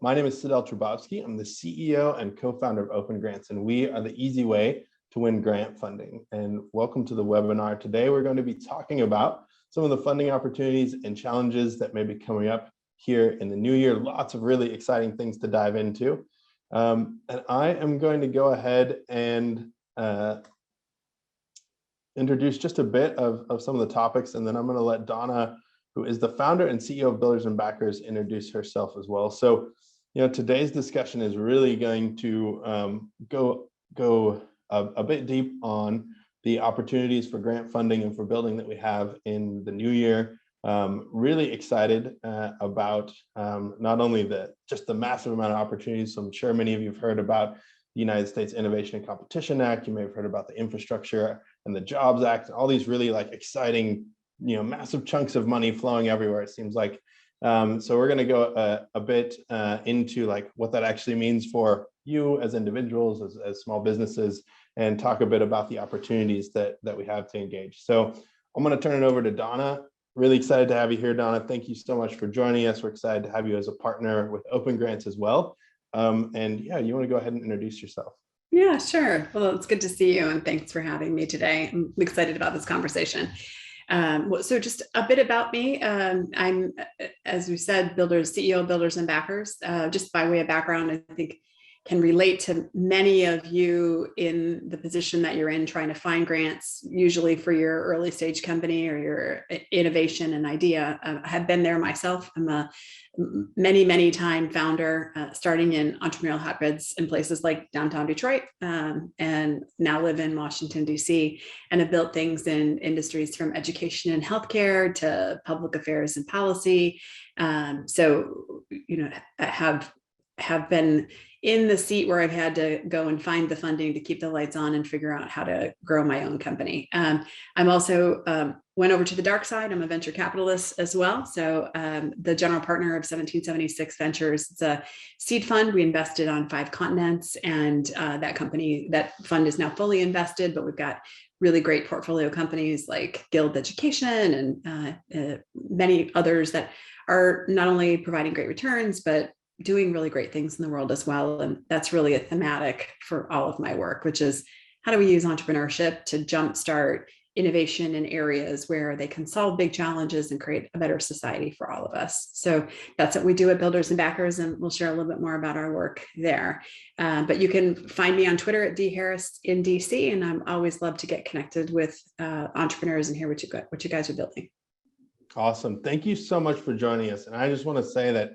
My name is Sedale Turbovsky. I'm the CEO and co-founder of OpenGrants, and we are the easy way to win grant funding. And welcome to the webinar. Today, we're going to be talking about some of the funding opportunities and challenges that may be coming up here in the new year. Lots of really exciting things to dive into. And I am going to go ahead and introduce just a bit of some of the topics, and then I'm going to let Donna, who is the founder and CEO of Builders and Backers, introduce herself as well. So, today's discussion is really going to go a bit deep on the opportunities for grant funding and for building that we have in the new year. Really excited about not only just the massive amount of opportunities. So I'm sure many of you have heard about the United States Innovation and Competition Act. You may have heard about the Infrastructure and the Jobs Act, and all these really exciting, massive chunks of money flowing everywhere, it seems like. So we're going to go a bit into what that actually means for you as individuals, as small businesses, and talk a bit about the opportunities that we have to engage. So I'm going to turn it over to Donna. Really excited to have you here, Donna. Thank you so much for joining us. We're excited to have you as a partner with OpenGrants as well. And yeah, you want to go ahead and introduce yourself? Yeah, sure. Well, it's good to see you, and thanks for having me today. I'm excited about this conversation. So just a bit about me. I'm, as we said, CEO of Builders and Backers. Just by way of background, I think can relate to many of you in the position that you're in, trying to find grants, usually for your early stage company or your innovation and idea. I have been there myself. I'm a many time founder, starting in entrepreneurial hotbeds in places like downtown Detroit, and now live in Washington, D.C., and have built things in industries from education and healthcare to public affairs and policy. So, I have been in the seat where I've had to go and find the funding to keep the lights on and figure out how to grow my own company. I'm also went over to the dark side. I'm a venture capitalist as well. So the general partner of 1776 Ventures. It's a seed fund. We invested on 5 continents, and that fund is now fully invested, but we've got really great portfolio companies like Guild Education and many others that are not only providing great returns, but doing really great things in the world as well. And that's really a thematic for all of my work, which is how do we use entrepreneurship to jumpstart innovation in areas where they can solve big challenges and create a better society for all of us. So that's what we do at Builders and Backers, and we'll share a little bit more about our work there. But you can find me on Twitter at @dharris in DC, and I'm always love to get connected with entrepreneurs and hear what you guys are building. Awesome. Thank you so much for joining us. And I just want to say that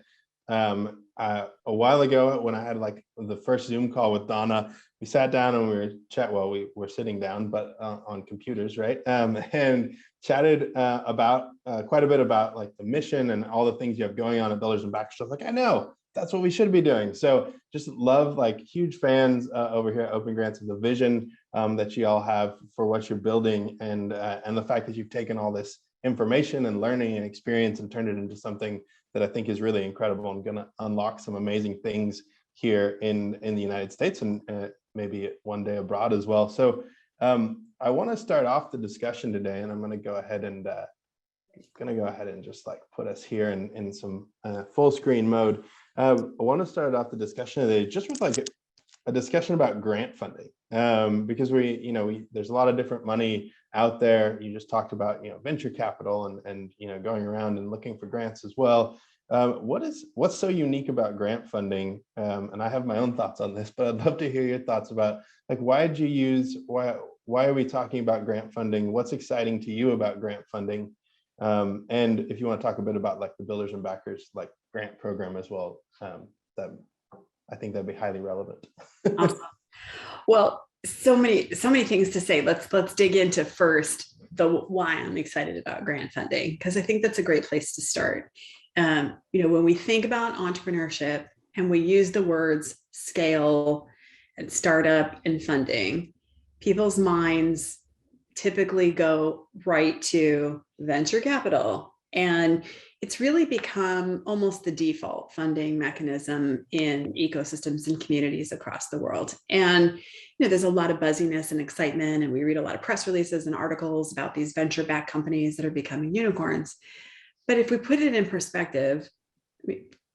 a while ago, when I had the first Zoom call with Donna, we sat down and we were sitting down, but on computers, right? And chatted about quite a bit about the mission and all the things you have going on at Builders and Backers. I was like, I know, that's what we should be doing. So just love, huge fans over here at OpenGrants of the vision that you all have for what you're building, and the fact that you've taken all this information and learning and experience and turned it into something that I think is really incredible and going to unlock some amazing things here in the United States and maybe one day abroad as well. So I want to start off the discussion today, and I'm going to go ahead and just put us here in some full screen mode. I want to start off the discussion today just with a discussion about grant funding, because there's a lot of different money out there. You just talked about venture capital and going around and looking for grants as well. What's so unique about grant funding? And I have my own thoughts on this, but I'd love to hear your thoughts about why are we talking about grant funding? What's exciting to you about grant funding? And if you want to talk a bit about the Builders and Backers grant program as well, that I think that'd be highly relevant. Awesome. Well, so many things to say. Let's dig into first the why I'm excited about grant funding, because I think that's a great place to start. When we think about entrepreneurship and we use the words scale and startup and funding, people's minds typically go right to venture capital. And it's really become almost the default funding mechanism in ecosystems and communities across the world. And there's a lot of buzziness and excitement, and we read a lot of press releases and articles about these venture-backed companies that are becoming unicorns. But if we put it in perspective,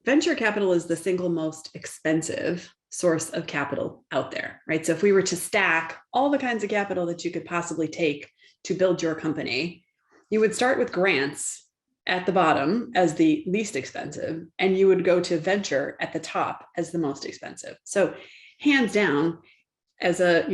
venture capital is the single most expensive source of capital out there, right? So if we were to stack all the kinds of capital that you could possibly take to build your company, you would start with grants at the bottom as the least expensive, and you would go to venture at the top as the most expensive. So hands down, as a,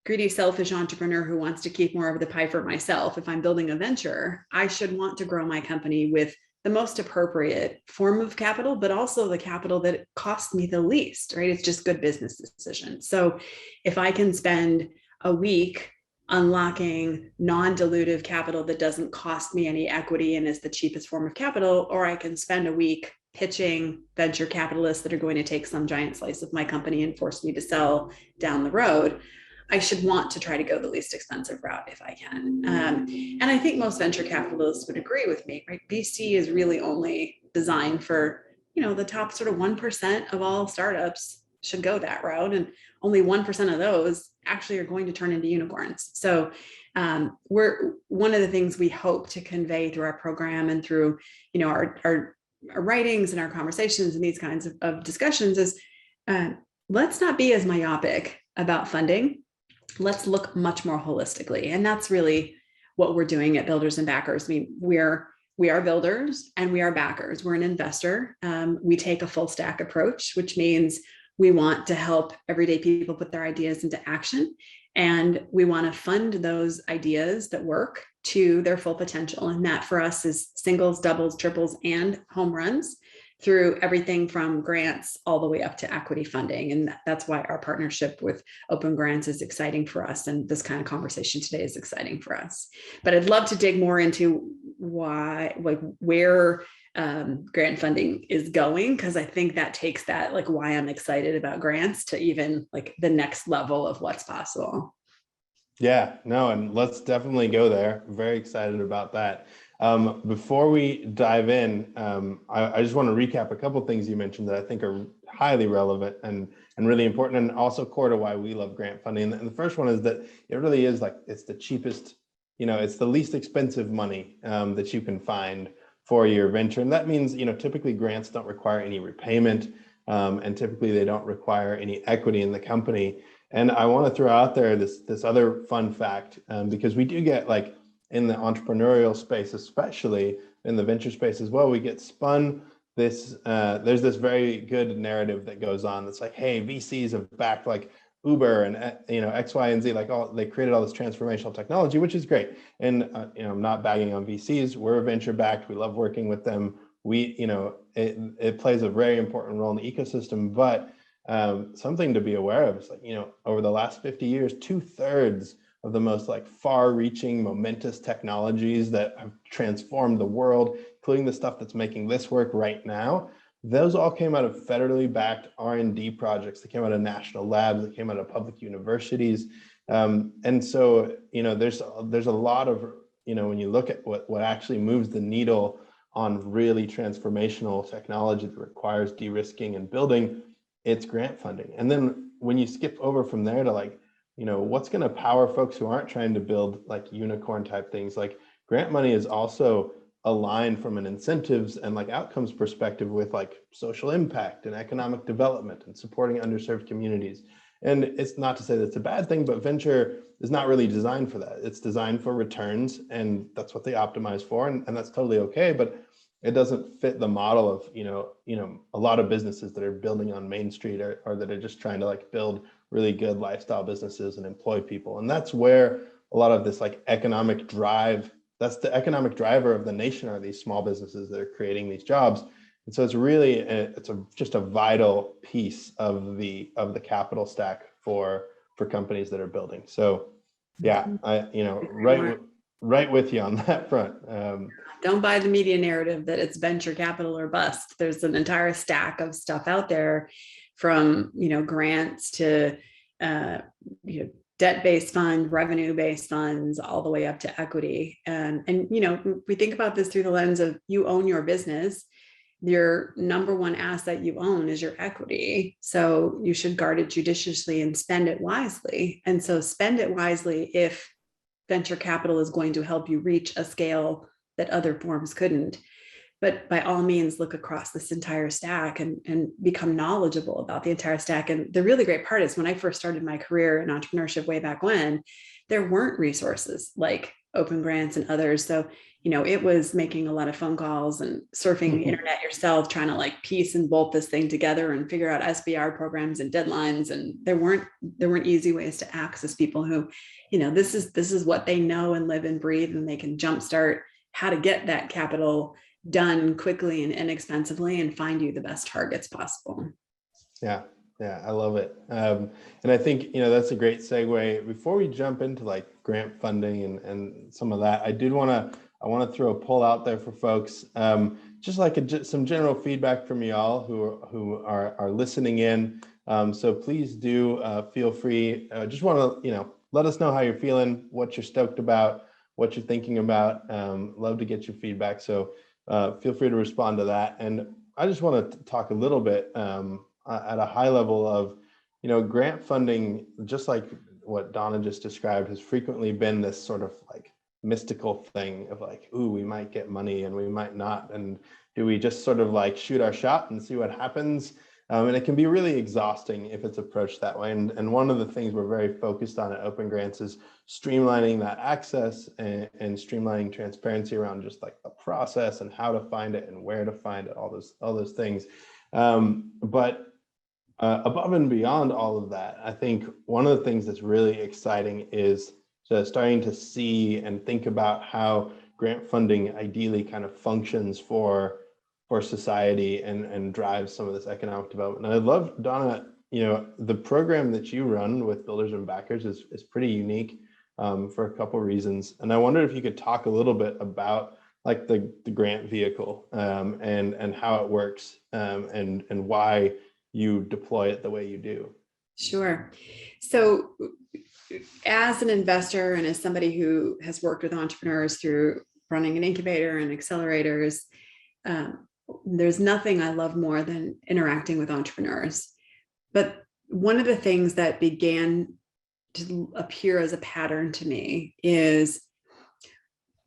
greedy, selfish entrepreneur who wants to keep more of the pie for myself, if I'm building a venture, I should want to grow my company with the most appropriate form of capital, but also the capital that costs me the least, right? It's just good business decisions. So if I can spend a week unlocking non-dilutive capital that doesn't cost me any equity and is the cheapest form of capital, or I can spend a week pitching venture capitalists that are going to take some giant slice of my company and force me to sell down the road, I should want to try to go the least expensive route if I can. And I think most venture capitalists would agree with me, right? VC is really only designed for, the top sort of 1% of all startups should go that route. And only 1% of those actually are going to turn into unicorns. So we're one of the things we hope to convey through our program and through, our writings and our conversations and these kinds of discussions is let's not be as myopic about funding. Let's look much more holistically. And that's really what we're doing at Builders and Backers. I mean, we are builders and we are backers. We're an investor. We take a full stack approach, which means we want to help everyday people put their ideas into action. And we want to fund those ideas that work to their full potential. And that for us is singles, doubles, triples, and home runs through everything from grants all the way up to equity funding. And that's why our partnership with OpenGrants is exciting for us. And this kind of conversation today is exciting for us. But I'd love to dig more into where grant funding is going, because I think that takes that, why I'm excited about grants to even the next level of what's possible. Yeah, no, and let's definitely go there. Very excited about that. Before we dive in, I just want to recap a couple of things you mentioned that I think are highly relevant and really important, and also core to why we love grant funding. And the first one is that it really is it's the cheapest, it's the least expensive money that you can find for your venture. And that means, typically grants don't require any repayment, and typically they don't require any equity in the company. And I want to throw out there this other fun fact, because we do get in the entrepreneurial space, especially in the venture space as well, we get spun this, there's this very good narrative that goes on that's hey, VCs have backed Uber and X, Y, and Z, they created all this transformational technology, which is great. And I'm not bagging on VCs. We're venture backed. We love working with them. It plays a very important role in the ecosystem. But something to be aware of is over the last 50 years, 2/3 of the most far-reaching, momentous technologies that have transformed the world, including the stuff that's making this work right now, those all came out of federally backed R&D projects. They came out of national labs. They came out of public universities. And so, there's a lot of, when you look at what actually moves the needle on really transformational technology that requires de-risking and building, it's grant funding. And then when you skip over from there to what's going to power folks who aren't trying to build unicorn type things, grant money is also aligned from an incentives and outcomes perspective with social impact and economic development and supporting underserved communities. And it's not to say that's a bad thing, but venture is not really designed for that. It's designed for returns, and that's what they optimize for, and that's totally okay. But it doesn't fit the model of a lot of businesses that are building on Main Street or that are just trying to build really good lifestyle businesses and employ people. And that's where a lot of this economic drive, that's the economic driver of the nation, are these small businesses that are creating these jobs. And so it's really just a vital piece of the capital stack for companies that are building. So yeah, right with you on that front. Don't buy the media narrative that it's venture capital or bust. There's an entire stack of stuff out there, from grants to debt-based fund, revenue-based funds, all the way up to equity. And we think about this through the lens of you own your business. Your number one asset you own is your equity. So you should guard it judiciously and spend it wisely. And so spend it wisely if venture capital is going to help you reach a scale that other forms couldn't. but by all means, look across this entire stack and become knowledgeable about the entire stack. And the really great part is when I first started my career in entrepreneurship way back when, there weren't resources like OpenGrants and others. So, it was making a lot of phone calls and surfing the internet yourself, trying to like piece and bolt this thing together and figure out SBR programs and deadlines. And there weren't easy ways to access people who, this is what they know and live and breathe, and they can jumpstart how to get that capital done quickly and inexpensively and find you the best targets possible. Yeah, I love it. And I think, that's a great segue. Before we jump into like grant funding and some of that, I want to throw a poll out there for folks, just like some general feedback from y'all who are listening in. So please do feel free. Just want to, let us know how you're feeling, what you're stoked about, what you're thinking about. Love to get your feedback. So feel free to respond to that. And I just want to talk a little bit at a high level of, grant funding, just like what Donna just described, has frequently been this sort of like mystical thing of like, ooh, we might get money and we might not. And do we just sort of like shoot our shot and see what happens? And it can be really exhausting if it's approached that way. And one of the things we're very focused on at OpenGrants is streamlining that access and streamlining transparency around just like the process and how to find it and where to find it, all those things. But above and beyond all of that, I think one of the things that's really exciting is starting to see and think about how grant funding ideally kind of functions for society and drives some of this economic development. And I love, Donna, the program that you run with builders and backers is pretty unique for a couple of reasons. And I wondered if you could talk a little bit about like the grant vehicle and how it works and why you deploy it the way you do. Sure. So as an investor and as somebody who has worked with entrepreneurs through running an incubator and accelerators, there's nothing I love more than interacting with entrepreneurs. But one of the things that began to appear as a pattern to me is,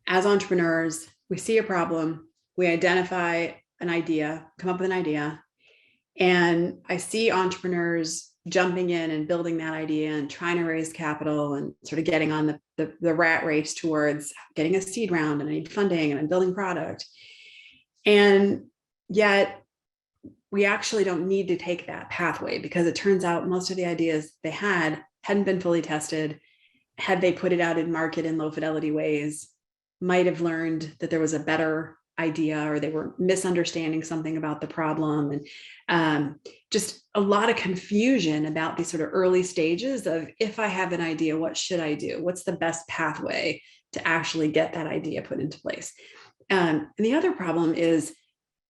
as entrepreneurs, we see a problem, we identify an idea, come up with an idea, and I see entrepreneurs jumping in and building that idea and trying to raise capital and sort of getting on the rat race towards getting a seed round, and I need funding and I'm building product. And yet we actually don't need to take that pathway, because it turns out most of the ideas they hadn't been fully tested. Had they put it out in market in low fidelity ways, might have learned that there was a better idea, or they were misunderstanding something about the problem. And just a lot of confusion about these sort of early stages of, if I have an idea, what should I do? What's the best pathway to actually get that idea put into place? And the other problem is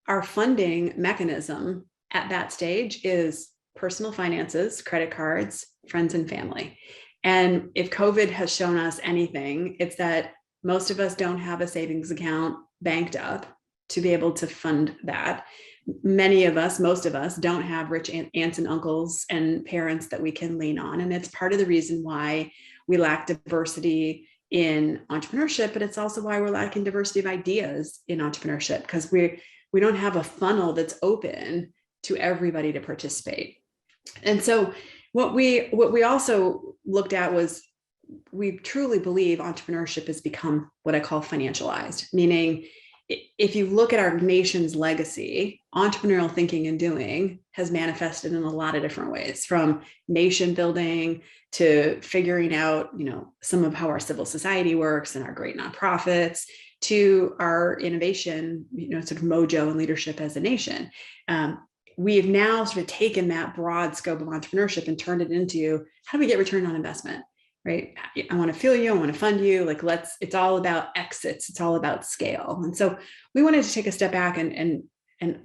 our funding mechanism at that stage is personal finances, credit cards, friends and family. And if COVID has shown us anything, it's that most of us don't have a savings account banked up to be able to fund that. Many of us, most of us, don't have rich aunts and uncles and parents that we can lean on. And it's part of the reason why we lack diversity in entrepreneurship, but it's also why we're lacking diversity of ideas in entrepreneurship, because we don't have a funnel that's open to everybody to participate. And so what we also looked at was, we truly believe entrepreneurship has become what I call financialized, meaning if you look at our nation's legacy, entrepreneurial thinking and doing has manifested in a lot of different ways, from nation building to figuring out, some of how our civil society works and our great nonprofits, to our innovation, sort of mojo and leadership as a nation. We have now sort of taken that broad scope of entrepreneurship and turned it into, how do we get return on investment? Right? I want to fuel you. I want to fund you. Like, it's all about exits. It's all about scale. And so we wanted to take a step back and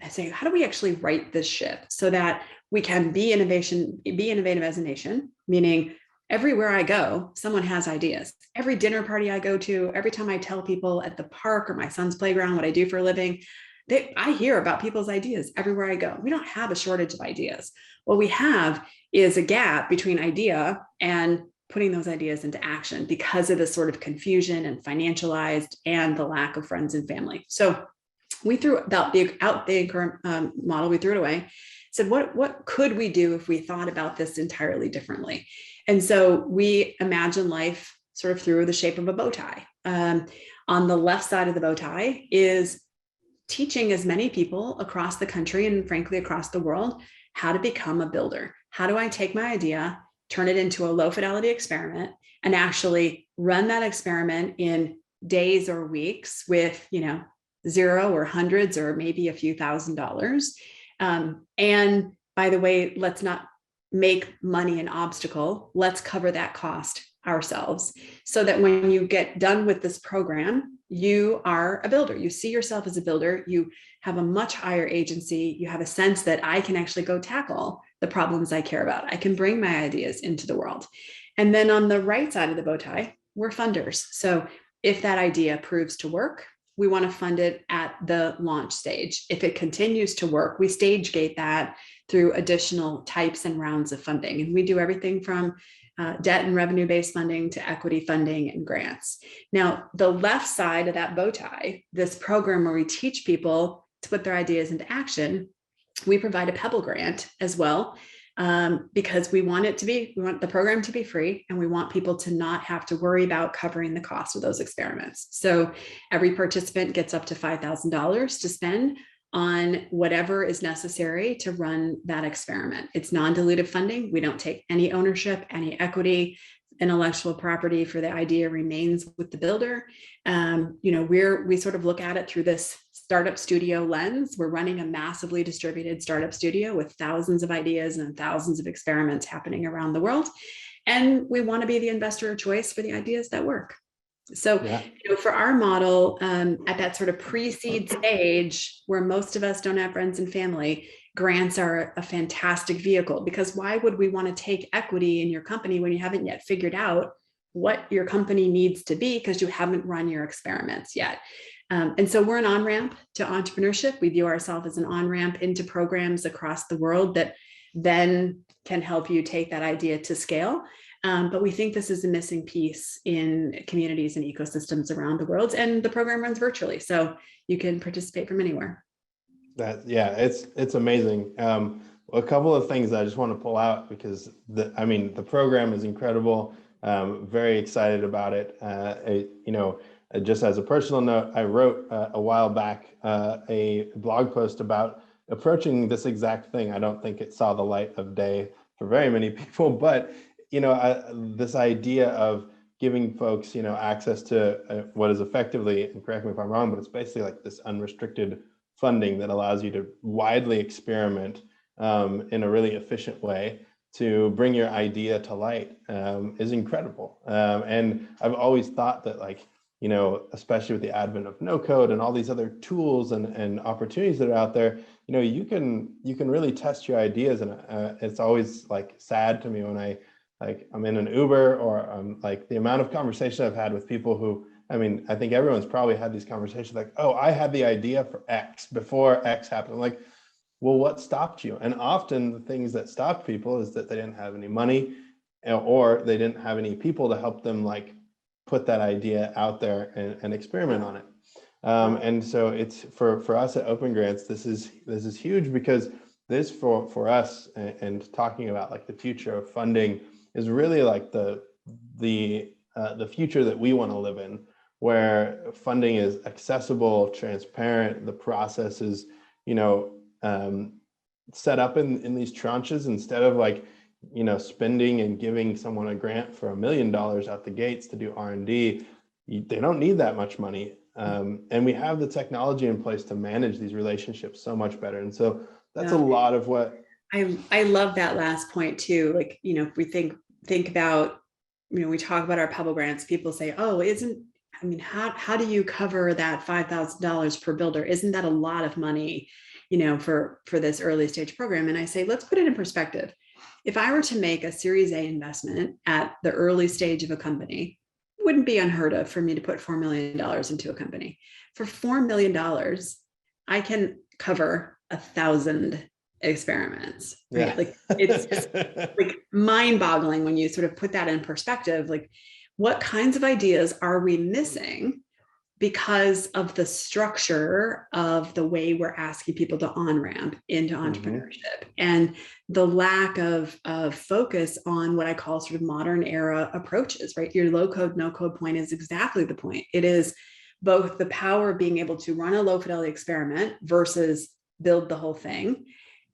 say, how do we actually right this ship so that we can be innovative as a nation? Meaning, everywhere I go, someone has ideas. Every dinner party I go to, every time I tell people at the park or my son's playground what I do for a living, I hear about people's ideas everywhere I go. We don't have a shortage of ideas. What we have is a gap between idea and putting those ideas into action, because of the sort of confusion and financialized and the lack of friends and family. So we threw out the current model, we threw it away, said, what could we do if we thought about this entirely differently? And so we imagine life sort of through the shape of a bow tie. On the left side of the bow tie is teaching as many people across the country and frankly across the world how to become a builder. How do I take my idea, turn it into a low fidelity experiment, and actually run that experiment in days or weeks with, zero or hundreds or maybe a few $1,000s. And by the way, let's not make money an obstacle. Let's cover that cost ourselves so that when you get done with this program, you are a builder. You see yourself as a builder. You have a much higher agency. You have a sense that I can actually go tackle the problems I care about. I can bring my ideas into the world. And then on the right side of the bow tie, we're funders. So if that idea proves to work, we want to fund it at the launch stage. If it continues to work, we stage gate that through additional types and rounds of funding. And we do everything from debt and revenue-based funding to equity funding and grants. Now, the left side of that bow tie, this program where we teach people to put their ideas into action, we provide a Pebble grant as well, because we want the program to be free, and we want people to not have to worry about covering the cost of those experiments. So every participant gets up to $5,000 to spend on whatever is necessary to run that experiment. It's non-dilutive funding. We don't take any ownership, any equity. Intellectual property for the idea remains with the builder. We sort of look at it through this startup studio lens. We're running a massively distributed startup studio with thousands of ideas and thousands of experiments happening around the world. And we want to be the investor of choice for the ideas that work. So, for our model, at that sort of pre-seed stage where most of us don't have friends and family, grants are a fantastic vehicle, because why would we want to take equity in your company when you haven't yet figured out what your company needs to be because you haven't run your experiments yet? And so we're an on-ramp to entrepreneurship. We view ourselves as an on-ramp into programs across the world that then can help you take that idea to scale. But we think this is a missing piece in communities and ecosystems around the world. And the program runs virtually, so you can participate from anywhere. It's amazing. A couple of things I just want to pull out, because the program is incredible. Very excited about it. Just as a personal note, I wrote a while back a blog post about approaching this exact thing. I don't think it saw the light of day for very many people, but this idea of giving folks, access to what is effectively, and correct me if I'm wrong, but it's basically like this unrestricted funding that allows you to widely experiment in a really efficient way to bring your idea to light is incredible. And I've always thought that, especially with the advent of no code and all these other tools and opportunities that are out there, you can really test your ideas. And it's always sad to me when I'm in an Uber, or the amount of conversation I've had with people who, I think everyone's probably had these conversations oh, I had the idea for X before X happened. I'm well, what stopped you? And often the things that stopped people is that they didn't have any money, or they didn't have any people to help them put that idea out there and experiment on it. And so it's for us at OpenGrants, this is huge, because this for us and talking about the future of funding is really the future that we want to live in, where funding is accessible, transparent. The process is, set up in these tranches instead of spending and giving someone a grant for $1 million out the gates to do R&D. They don't need that much money. And we have the technology in place to manage these relationships so much better. And so that's a lot of what I love that last point too. If we think about, we talk about our Pebble grants, people say, oh, how do you cover that $5,000 per builder? Isn't that a lot of money, for this early stage program? And I say, let's put it in perspective. If I were to make a Series A investment at the early stage of a company, it wouldn't be unheard of for me to put $4 million into a company. For $4 million, I can cover 1,000 experiments, right? It's just mind-boggling when you sort of put that in perspective. What kinds of ideas are we missing because of the structure of the way we're asking people to on-ramp into entrepreneurship and the lack of focus on what I call sort of modern era approaches, right? Your low code, no code point is exactly the point. It is both the power of being able to run a low fidelity experiment versus build the whole thing,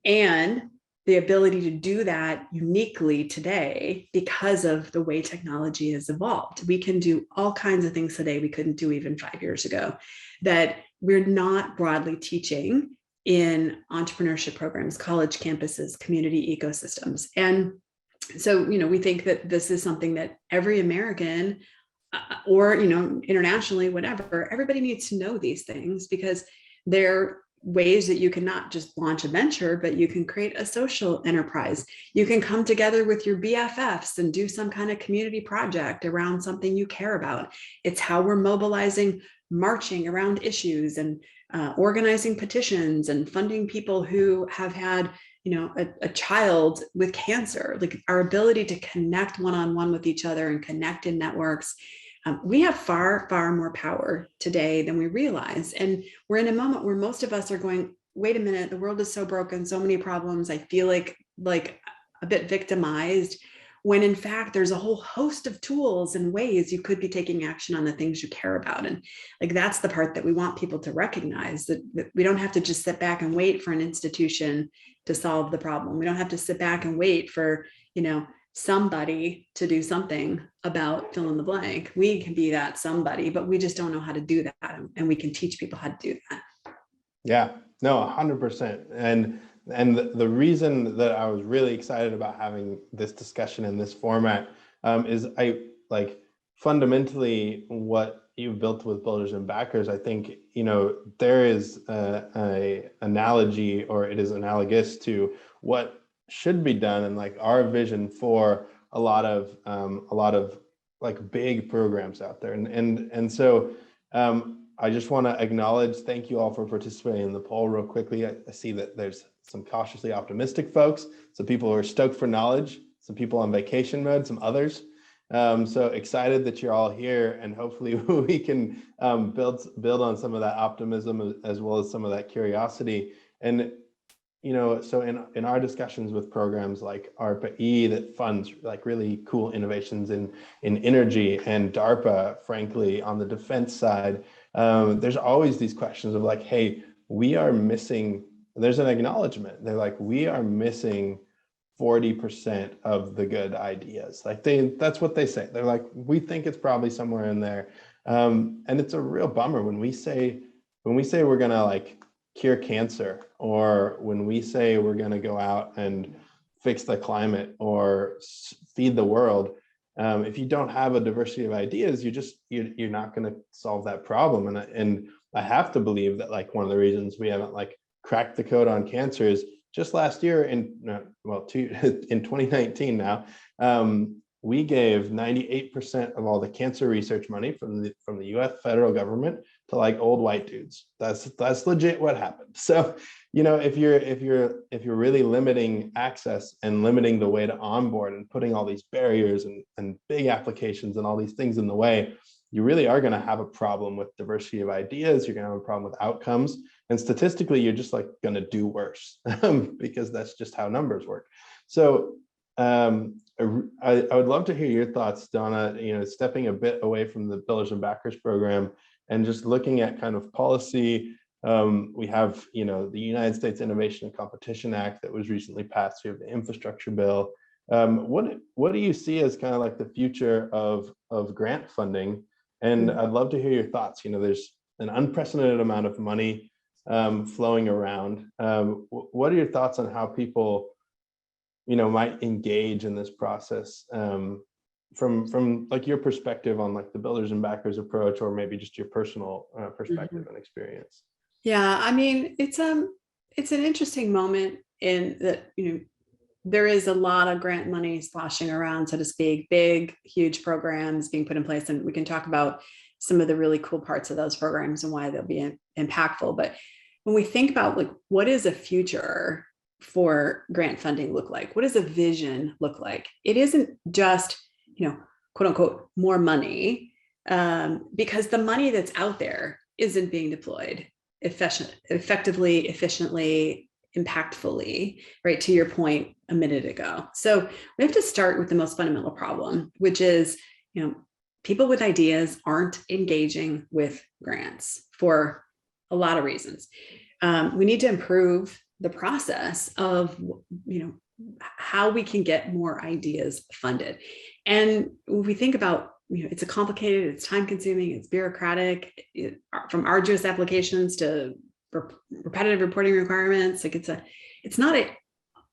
and the ability to do that uniquely today because of the way technology has evolved. We can do all kinds of things today we couldn't do even 5 years ago that we're not broadly teaching in entrepreneurship programs, college campuses, community ecosystems. And so, we think that this is something that every American or, internationally, whatever, everybody needs to know these things, because they're ways that you can not just launch a venture, but you can create a social enterprise. You can come together with your BFFs and do some kind of community project around something you care about. It's how we're mobilizing, marching around issues, and organizing petitions and funding people who have had, a child with cancer. Like, our ability to connect one-on-one with each other and connect in networks. We have far, far more power today than we realize. And we're in a moment where most of us are going, wait a minute, the world is so broken, so many problems. I feel like a bit victimized, when in fact, there's a whole host of tools and ways you could be taking action on the things you care about. And that's the part that we want people to recognize, that we don't have to just sit back and wait for an institution to solve the problem. We don't have to sit back and wait for, somebody to do something about fill in the blank. We can be that somebody, but we just don't know how to do that. And we can teach people how to do that. Yeah, no, 100%. And the reason that I was really excited about having this discussion in this format is fundamentally what you've built with Builders and Backers. I think, there is a analogy, or it is analogous to what should be done, and our vision for a lot of big programs out there. And so I just want to acknowledge, thank you all for participating in the poll real quickly. I see that there's some cautiously optimistic folks, some people who are stoked for knowledge, some people on vacation mode, some others. So excited that you're all here, and hopefully we can build on some of that optimism as well as some of that curiosity. And so in our discussions with programs like ARPA-E that funds really cool innovations in energy, and DARPA, frankly, on the defense side, there's always these questions of hey, we are missing, there's an acknowledgement. They're we are missing 40% of the good ideas. That's what they say. They're we think it's probably somewhere in there. And it's a real bummer when we say we're gonna cure cancer, or when we say we're going to go out and fix the climate or feed the world. If you don't have a diversity of ideas, you're not going to solve that problem. And I have to believe that one of the reasons we haven't cracked the code on cancer is just last year in 2019 now, we gave 98% of all the cancer research money from the U.S. federal government to old white dudes. That's legit what happened. So, if you're really limiting access and limiting the way to onboard and putting all these barriers and big applications and all these things in the way, you really are going to have a problem with diversity of ideas. You're going to have a problem with outcomes, and statistically, you're just going to do worse because that's just how numbers work. So. I would love to hear your thoughts, Donna, stepping a bit away from the Builders and Backers program and just looking at kind of policy. We have, the United States Innovation and Competition Act that was recently passed. We have the infrastructure bill. What do you see as kind of the future of grant funding? And I'd love to hear your thoughts. There's an unprecedented amount of money flowing around. What are your thoughts on how people might engage in this process from your perspective on the Builders and Backers approach, or maybe just your personal perspective and experience? Yeah, I mean, it's an interesting moment in that, there is a lot of grant money sloshing around, so to speak, big, huge programs being put in place. And we can talk about some of the really cool parts of those programs and why they'll be impactful. But when we think about what is a future for grant funding look like? What does a vision look like? It isn't just, quote unquote, more money. because the money that's out there isn't being deployed effectively, efficiently, impactfully, right? To your point a minute ago. So we have to start with the most fundamental problem, which is, people with ideas aren't engaging with grants for a lot of reasons. We need to improve the process of, how we can get more ideas funded. And when we think about, it's a complicated, it's time consuming, it's bureaucratic, from arduous applications to repetitive reporting requirements. Like it's not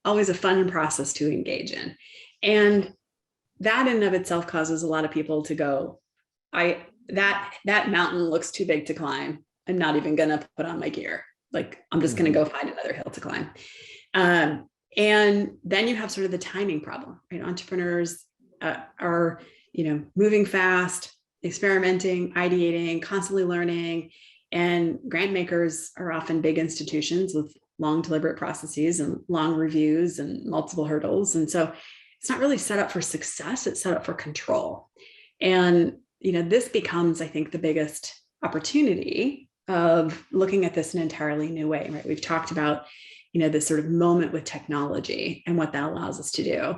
always a fun process to engage in. And that in and of itself causes a lot of people to go, that mountain looks too big to climb. I'm not even gonna put on my gear. Like, I'm just gonna go find another hill to climb. And then you have sort of the timing problem, right? Entrepreneurs are, moving fast, experimenting, ideating, constantly learning. And grant makers are often big institutions with long deliberate processes and long reviews and multiple hurdles. And so it's not really set up for success, it's set up for control. And, this becomes, I think, the biggest opportunity of looking at this in an entirely new way, right? We've talked about, this sort of moment with technology and what that allows us to do.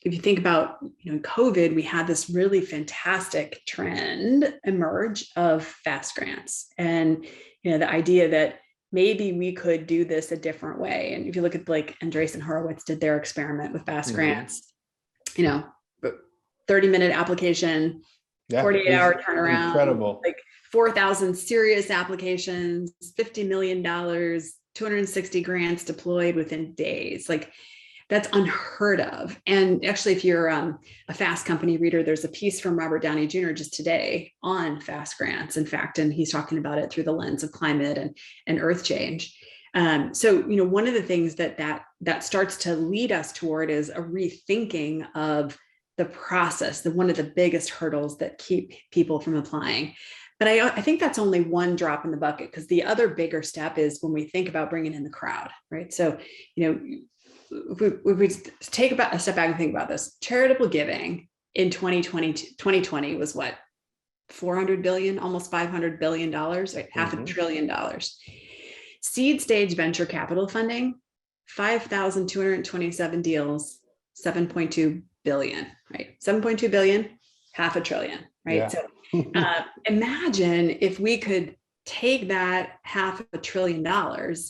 If you think about, COVID, we had this really fantastic trend emerge of fast grants, and the idea that maybe we could do this a different way. And if you look at like Andreessen Horowitz did their experiment with fast grants, 30-minute application, 48-hour turnaround, incredible. like 4,000 serious applications, $50 million, 260 grants deployed within days. Like, that's unheard of. And actually, if you're a Fast Company reader, there's a piece from Robert Downey Jr. just today on fast grants, in fact, and he's talking about it through the lens of climate and earth change. So, one of the things that starts to lead us toward is a rethinking of the process, one of the biggest hurdles that keep people from applying. But I think that's only one drop in the bucket, because the other bigger step is when we think about bringing in the crowd, right? So, if we take a step back and think about this, charitable giving in 2020 was what? 400 billion, almost $500 billion, right? Half $500 billion. Seed stage venture capital funding, 5,227 deals, 7.2 billion, right? 7.2 billion, $500 billion, right? Yeah. So imagine if we could take that $500 billion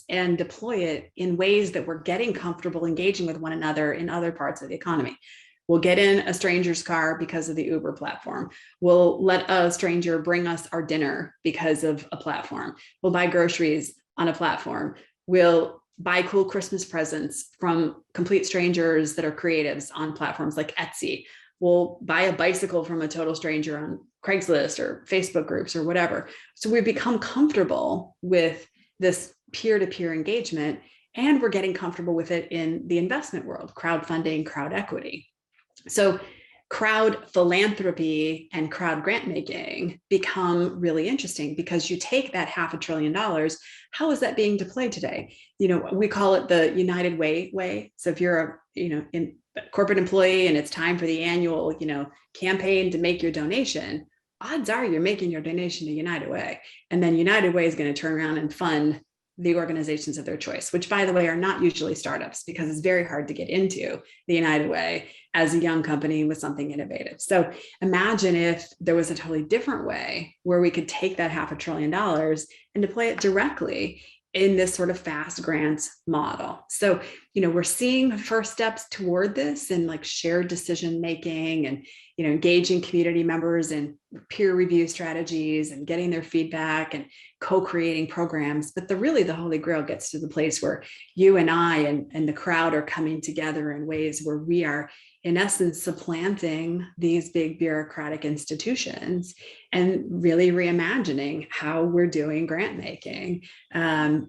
and deploy it in ways that we're getting comfortable engaging with one another in other parts of the economy. We'll get in a stranger's car because of the Uber platform. We'll let a stranger bring us our dinner because of a platform. We'll buy groceries on a platform. We'll buy cool Christmas presents from complete strangers that are creatives on platforms like Etsy. We'll buy a bicycle from a total stranger on Craigslist or Facebook groups or whatever. So we've become comfortable with this peer-to-peer engagement, and we're getting comfortable with it in the investment world, crowdfunding, crowd equity. So crowd philanthropy and crowd grant making become really interesting, because you take that $500 billion, how is that being deployed today? We call it the United Way. So if you're a corporate employee and it's time for the annual campaign to make your donation, odds are you're making your donation to United Way, and then United Way is going to turn around and fund the organizations of their choice, which, by the way, are not usually startups, because it's very hard to get into the United Way as a young company with something innovative. So imagine if there was a totally different way where we could take that $500 billion and deploy it directly in this sort of fast grants model. So, we're seeing the first steps toward this in like shared decision making and, engaging community members in peer review strategies and getting their feedback and co-creating programs. But the holy grail gets to the place where you and I and the crowd are coming together in ways where we are, in essence, supplanting these big bureaucratic institutions and really reimagining how we're doing grant making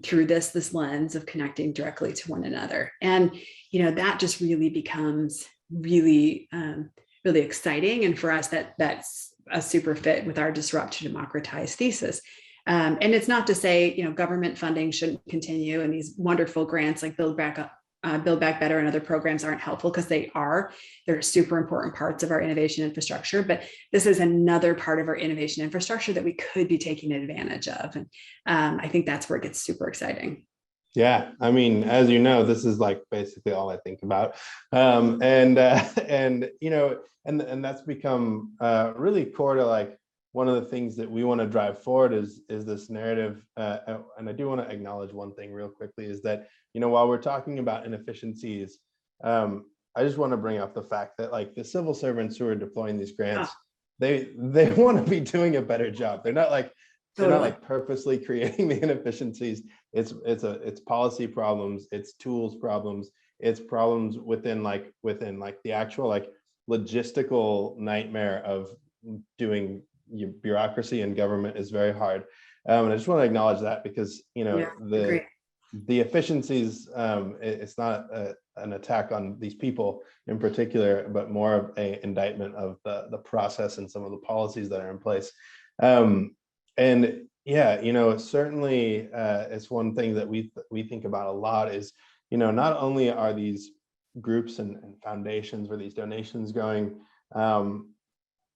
through this lens of connecting directly to one another. And, that just really becomes really exciting. And for us, that's a super fit with our disrupt to democratize thesis. And it's not to say, government funding shouldn't continue, and these wonderful grants like Build Back Build Back Better and other programs aren't helpful, because they're super important parts of our innovation infrastructure. But this is another part of our innovation infrastructure that we could be taking advantage of. And I think that's where it gets super exciting. Yeah, I mean, as you know, this is like basically all I think about, and you know, and that's become really core to like one of the things that we want to drive forward is this narrative. And I do want to acknowledge one thing real quickly, is that, you know, while we're talking about inefficiencies, I just want to bring up the fact that like the civil servants who are deploying these grants, they want to be doing a better job. They're not like purposely creating the inefficiencies. It's policy problems, it's tools problems, it's problems within the actual like logistical nightmare of doing bureaucracy and government is very hard. And I just want to acknowledge that, because, you know, the efficiencies, it's not an attack on these people in particular, but more of an indictment of the process and some of the policies that are in place. And yeah, you know, certainly it's one thing that we think about a lot is, you know, not only are these groups and foundations where these donations going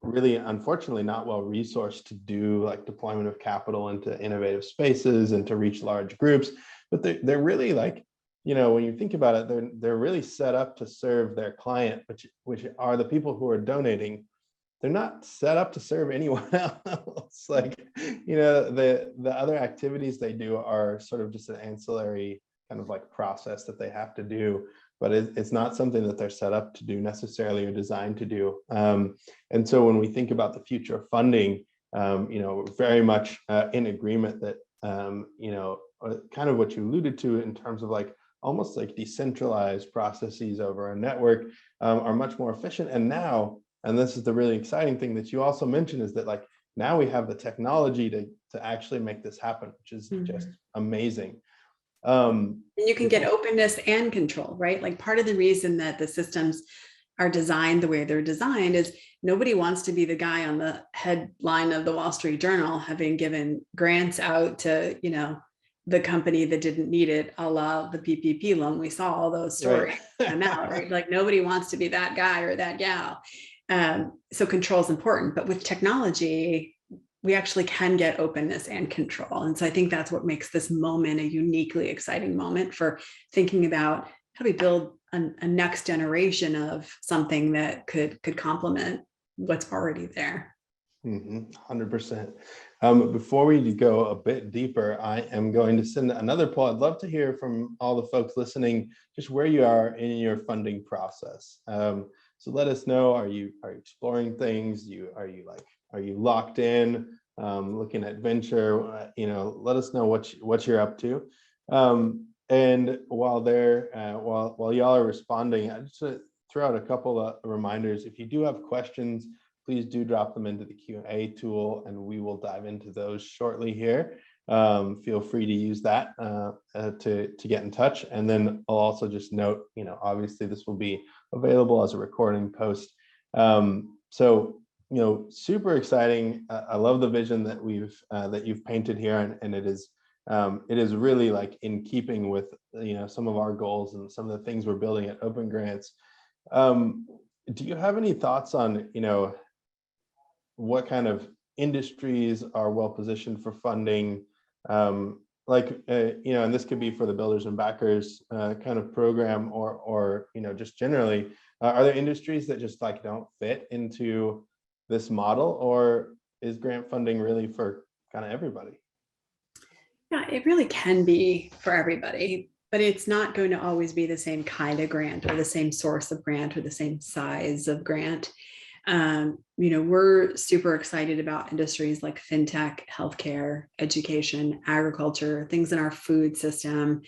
really, unfortunately, not well resourced to do like deployment of capital into innovative spaces and to reach large groups, but they're really like, you know, when you think about it, they're really set up to serve their client, which are the people who are donating. They're not set up to serve anyone else. Like, you know, the other activities they do are sort of just an ancillary kind of like process that they have to do, but it's not something that they're set up to do necessarily or designed to do. And so when we think about the future of funding, you know, we're very much in agreement that, you know, kind of what you alluded to in terms of like almost like decentralized processes over a network are much more efficient. And now, and this is the really exciting thing that you also mentioned, is that like now we have the technology to actually make this happen, which is just amazing. And you can get openness and control, right? Like part of the reason that the systems are designed the way they're designed is nobody wants to be the guy on the headline of the Wall Street Journal having given grants out to, you know, the company that didn't need it, a la the PPP loan. We saw all those stories come out, right? Like nobody wants to be that guy or that gal. So control is important, but with technology, we actually can get openness and control. And so I think that's what makes this moment a uniquely exciting moment for thinking about how do we build a next generation of something that could complement what's already there. 100%. Before we go a bit deeper, I am going to send another poll. I'd love to hear from all the folks listening, just where you are in your funding process. So let us know, are you exploring things? Are you locked in, looking at venture? You know, let us know what you're up to. And while y'all are responding, I just throw out a couple of reminders. If you do have questions, please do drop them into the Q&A tool, and we will dive into those shortly here. Feel free to use that to get in touch. And then I'll also just note, you know, obviously this will be available as a recording post. So, you know, super exciting. I love the vision that you've painted here, and it is really like in keeping with, you know, some of our goals and some of the things we're building at OpenGrants. Do you have any thoughts on, you know, what kind of industries are well positioned for funding? You know, and this could be for the builders and backers kind of program, or you know, just generally, are there industries that just like don't fit into this model, or is grant funding really for kind of everybody? Yeah, it really can be for everybody, but it's not going to always be the same kind of grant or the same source of grant or the same size of grant. You know, we're super excited about industries like fintech, healthcare, education, agriculture, things in our food system.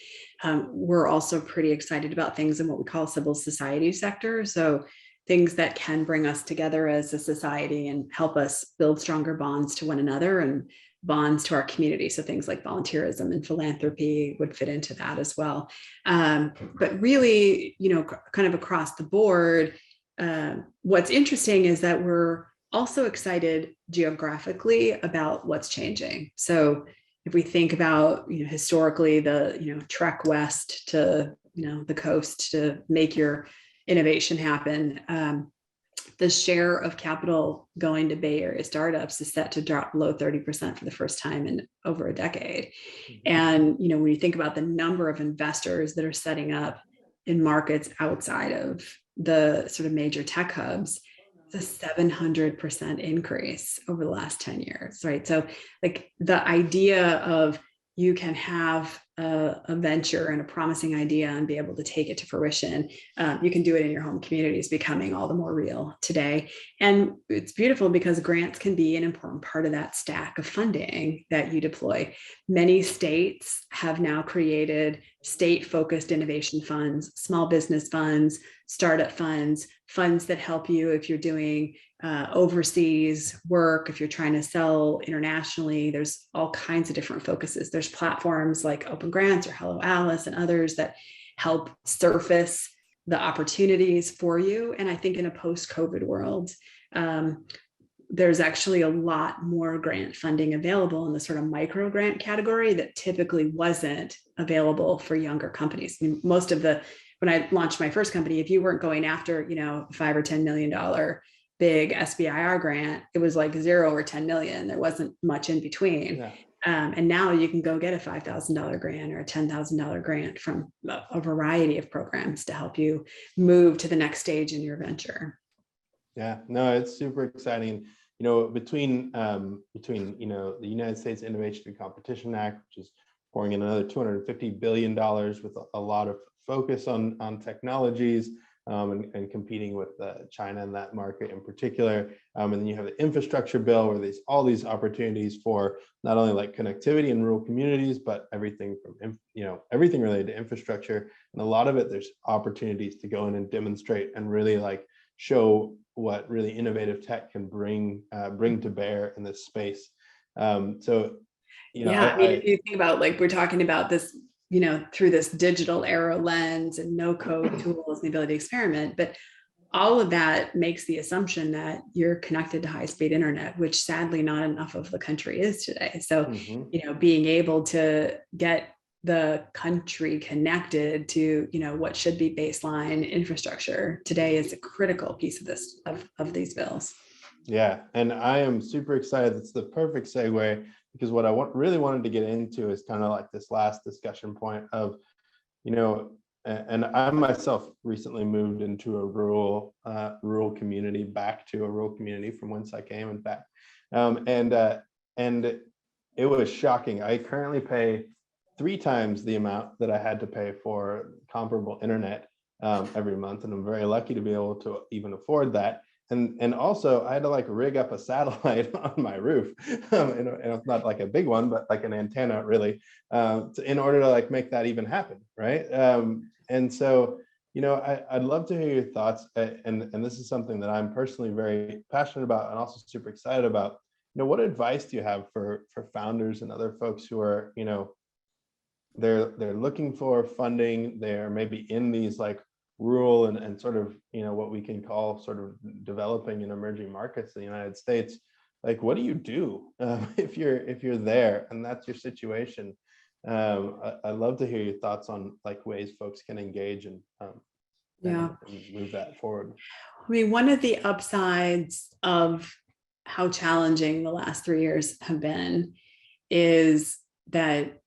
We're also pretty excited about things in what we call civil society sector. So things that can bring us together as a society and help us build stronger bonds to one another and bonds to our community. So things like volunteerism and philanthropy would fit into that as well. But really, you know, kind of across the board, what's interesting is that we're also excited geographically about what's changing. So if we think about, you know, historically the, you know, trek west to the coast to make your innovation happen. The share of capital going to Bay Area startups is set to drop below 30% for the first time in over a decade. And, when you think about the number of investors that are setting up in markets outside of the sort of major tech hubs, it's a 700% increase over the last 10 years, right? So like the idea of you can have a venture and a promising idea and be able to take it to fruition. You can do it in your home community is becoming all the more real today. And it's beautiful because grants can be an important part of that stack of funding that you deploy. Many states have now created state-focused innovation funds, small business funds, startup funds, funds that help you if you're doing overseas work, if you're trying to sell internationally. There's all kinds of different focuses. There's platforms like OpenGrants or Hello Alice and others that help surface the opportunities for you. And I think in a post-COVID world, there's actually a lot more grant funding available in the sort of micro grant category that typically wasn't available for younger companies. I mean, when I launched my first company, if you weren't going after, $5 or $10 million big SBIR grant, it was like 0 or 10 million. There wasn't much in between. Yeah. And now you can go get a $5,000 grant or a $10,000 grant from a variety of programs to help you move to the next stage in your venture. Yeah, no, it's super exciting. Between the United States Innovation and Competition Act, which is pouring in another $250 billion with a lot of focus on technologies, and competing with China in that market in particular. And then you have the infrastructure bill where there's all these opportunities for not only like connectivity in rural communities, but everything from, everything related to infrastructure. And a lot of it, there's opportunities to go in and demonstrate and really like show what really innovative tech can bring to bear in this space. If you think about, like, we're talking about this, through this digital era lens and no code tools and the ability to experiment, but all of that makes the assumption that you're connected to high-speed internet, which sadly not enough of the country is today. So, being able to get the country connected to, what should be baseline infrastructure today is a critical piece of this, of these bills. Yeah, and I am super excited. It's the perfect segue, because what I really wanted to get into is kind of like this last discussion point of, and I myself recently moved into a rural community, back to a rural community from whence I came, in fact, and it was shocking. I currently pay 3 times the amount that I had to pay for comparable internet every month, and I'm very lucky to be able to even afford that. And also I had to like rig up a satellite on my roof, and it's not like a big one, but like an antenna really, in order to like make that even happen, right? And so, I'd love to hear your thoughts, and this is something that I'm personally very passionate about and also super excited about. What advice do you have for founders and other folks who are, they're looking for funding, they're maybe in these like rural and sort of, what we can call sort of developing and emerging markets in the United States? Like, what do you do if you're there and that's your situation? I'd love to hear your thoughts on like ways folks can engage and move that forward. I mean, one of the upsides of how challenging the last 3 years have been is that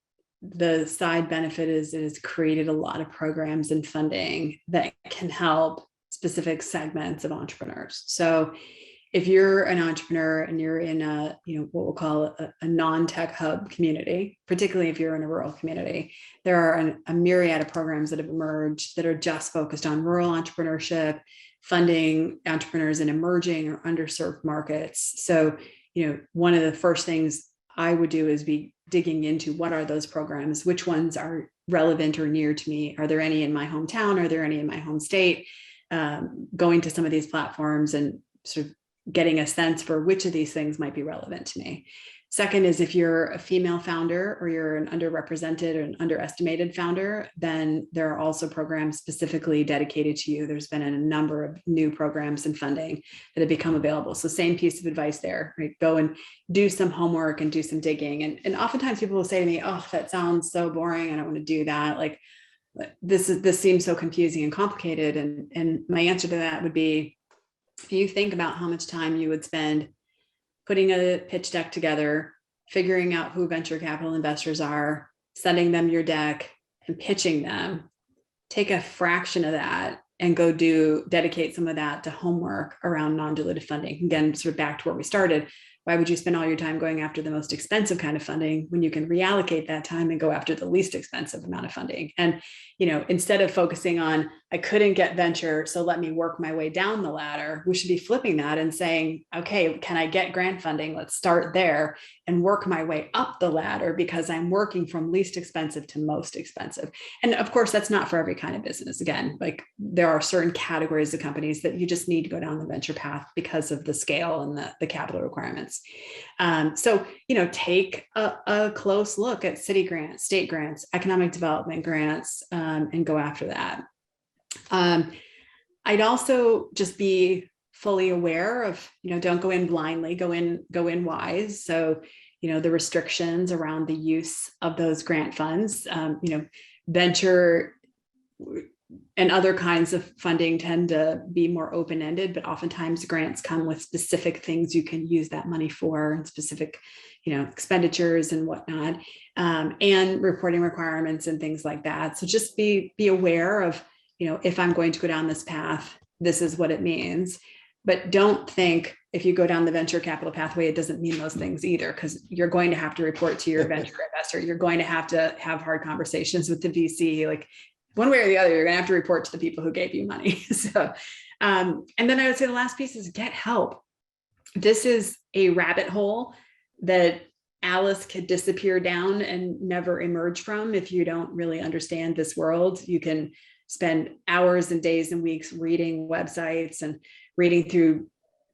the side benefit is it has created a lot of programs and funding that can help specific segments of entrepreneurs. So if you're an entrepreneur and you're in a, what we'll call a non-tech hub community, particularly if you're in a rural community, there are a myriad of programs that have emerged that are just focused on rural entrepreneurship, funding entrepreneurs in emerging or underserved markets. So, one of the first things I would do is be digging into what are those programs, which ones are relevant or near to me. Are there any in my hometown? Are there any in my home state? Going to some of these platforms and sort of getting a sense for which of these things might be relevant to me. Second is if you're a female founder or you're an underrepresented or an underestimated founder, then there are also programs specifically dedicated to you. There's been a number of new programs and funding that have become available. So same piece of advice there, right? Go and do some homework and do some digging. And oftentimes people will say to me, oh, that sounds so boring. I don't want to do that. Like, this seems so confusing and complicated. And my answer to that would be, if you think about how much time you would spend putting a pitch deck together, figuring out who venture capital investors are, sending them your deck and pitching them, take a fraction of that and go dedicate some of that to homework around non-dilutive funding. Again, sort of back to where we started. Why would you spend all your time going after the most expensive kind of funding when you can reallocate that time and go after the least expensive amount of funding? And, instead of focusing on, I couldn't get venture, so let me work my way down the ladder, we should be flipping that and saying, okay, can I get grant funding? Let's start there and work my way up the ladder, because I'm working from least expensive to most expensive. And of course, that's not for every kind of business. Again, like there are certain categories of companies that you just need to go down the venture path because of the scale and the capital requirements. So, take a close look at city grants, state grants, economic development grants, and go after that. I'd also just be fully aware of, don't go in blindly, go in wise. So, the restrictions around the use of those grant funds, venture and other kinds of funding tend to be more open-ended, but oftentimes grants come with specific things you can use that money for, and specific, expenditures and whatnot, and reporting requirements and things like that. So just be aware of, if I'm going to go down this path, this is what it means. But don't think if you go down the venture capital pathway, it doesn't mean those things either, because you're going to have to report to your venture investor. You're going to have hard conversations with the VC, like one way or the other, you're going to have to report to the people who gave you money. So, and then I would say the last piece is get help. This is a rabbit hole that Alice could disappear down and never emerge from if you don't really understand this world. You can spend hours and days and weeks reading websites and reading through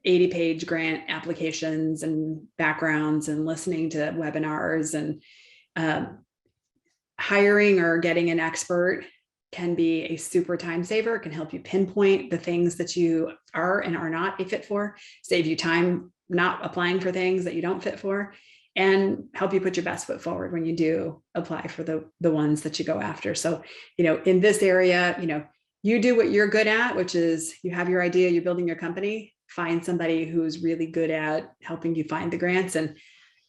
80-page grant applications and backgrounds and listening to webinars, and hiring or getting an expert can be a super time saver. It can help you pinpoint the things that you are and are not a fit for, save you time not applying for things that you don't fit for, and help you put your best foot forward when you do apply for the ones that you go after. So, in this area, you do what you're good at, which is you have your idea, you're building your company, find somebody who's really good at helping you find the grants, and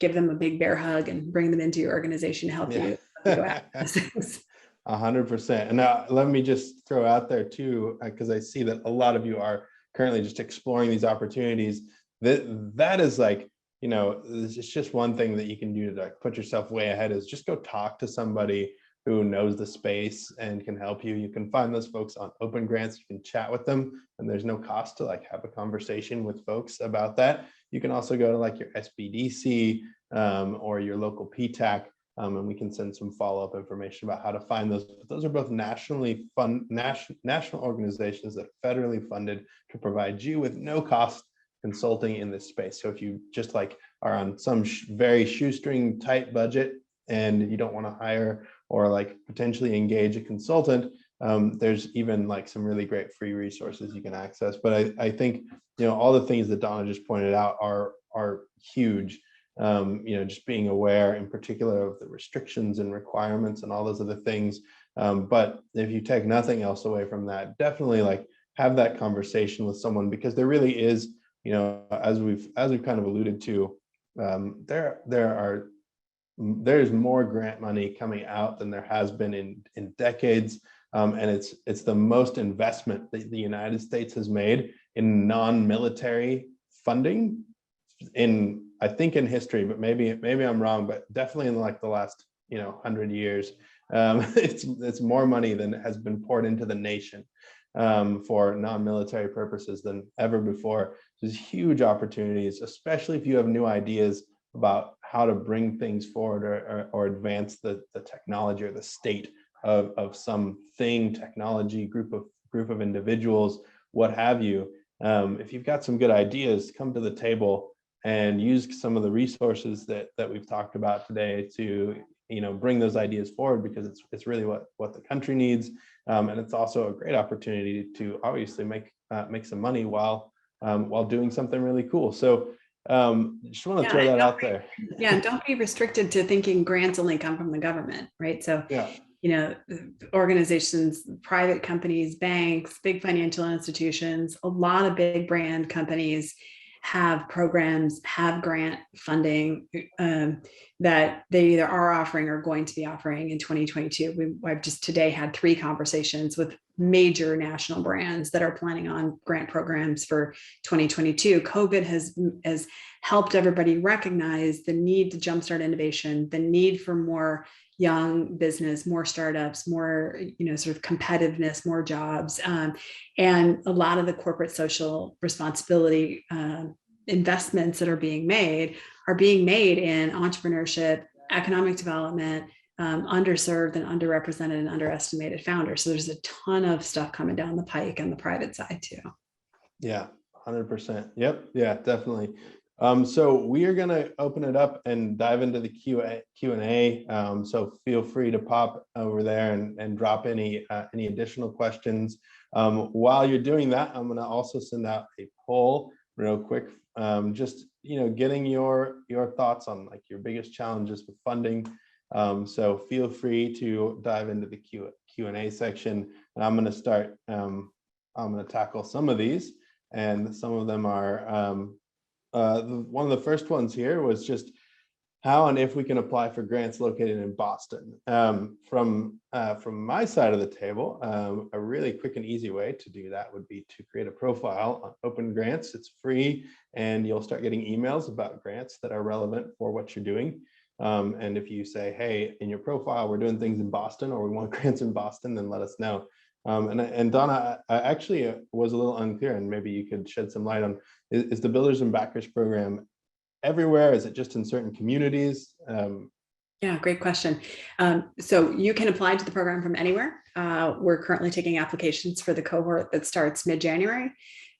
give them a big bear hug and bring them into your organization to help you go after those things. 100%. And let me just throw out there too, because I see that a lot of you are currently just exploring these opportunities. That is like, it's just one thing that you can do to like put yourself way ahead, is just go talk to somebody who knows the space and can help you. You can find those folks on OpenGrants. You can chat with them, and there's no cost to like have a conversation with folks about that. You can also go to like your SBDC or your local PTAC. And we can send some follow-up information about how to find those. But those are both national organizations that are federally funded to provide you with no cost consulting in this space. So if you just like are on some very shoestring tight budget and you don't want to hire or like potentially engage a consultant, there's even like some really great free resources you can access. But I think, all the things that Donna just pointed out are huge. Just being aware in particular of the restrictions and requirements and all those other things. But if you take nothing else away from that, definitely like have that conversation with someone, because there really is, as we've kind of alluded to, there's more grant money coming out than there has been in decades. And it's the most investment that the United States has made in non-military funding I think in history, but maybe I'm wrong, but definitely in like the last 100 years, it's more money than has been poured into the nation for non-military purposes than ever before. There's huge opportunities, especially if you have new ideas about how to bring things forward or advance the technology or the state of some technology, group of individuals, what have you. If you've got some good ideas, come to the table and use some of the resources that we've talked about today to bring those ideas forward, because it's really what the country needs, and it's also a great opportunity to obviously make some money while doing something really cool. So just want to throw that out there. Yeah, don't be restricted to thinking grants only come from the government, right? So organizations, private companies, banks, big financial institutions, a lot of big brand companies have programs, have grant funding that they either are offering or going to be offering in 2022. I've just today had 3 conversations with major national brands that are planning on grant programs for 2022. COVID has helped everybody recognize the need to jumpstart innovation, the need for more young business, more startups, more, sort of competitiveness, more jobs. And a lot of the corporate social responsibility investments that are being made in entrepreneurship, economic development, underserved and underrepresented and underestimated founders. So there's a ton of stuff coming down the pike on the private side too. Yeah, 100%. Yep. Yeah, definitely. So we are going to open it up and dive into the Q&A. So feel free to pop over there and drop any additional questions. While you're doing that, I'm going to also send out a poll real quick. Just, getting your thoughts on like your biggest challenges with funding. So feel free to dive into the Q&A section. And I'm going to start. I'm going to tackle some of these, and some of them are. One of the first ones here was just how and if we can apply for grants located in Boston. From my side of the table, a really quick and easy way to do that would be to create a profile on OpenGrants. It's free, and you'll start getting emails about grants that are relevant for what you're doing. And if you say, hey, in your profile, we're doing things in Boston, or we want grants in Boston, then let us know. And Donna, I actually was a little unclear, and maybe you could shed some light on, is the Builders and Backers program everywhere? Is it just in certain communities? Yeah, great question. So you can apply to the program from anywhere. We're currently taking applications for the cohort that starts mid-January.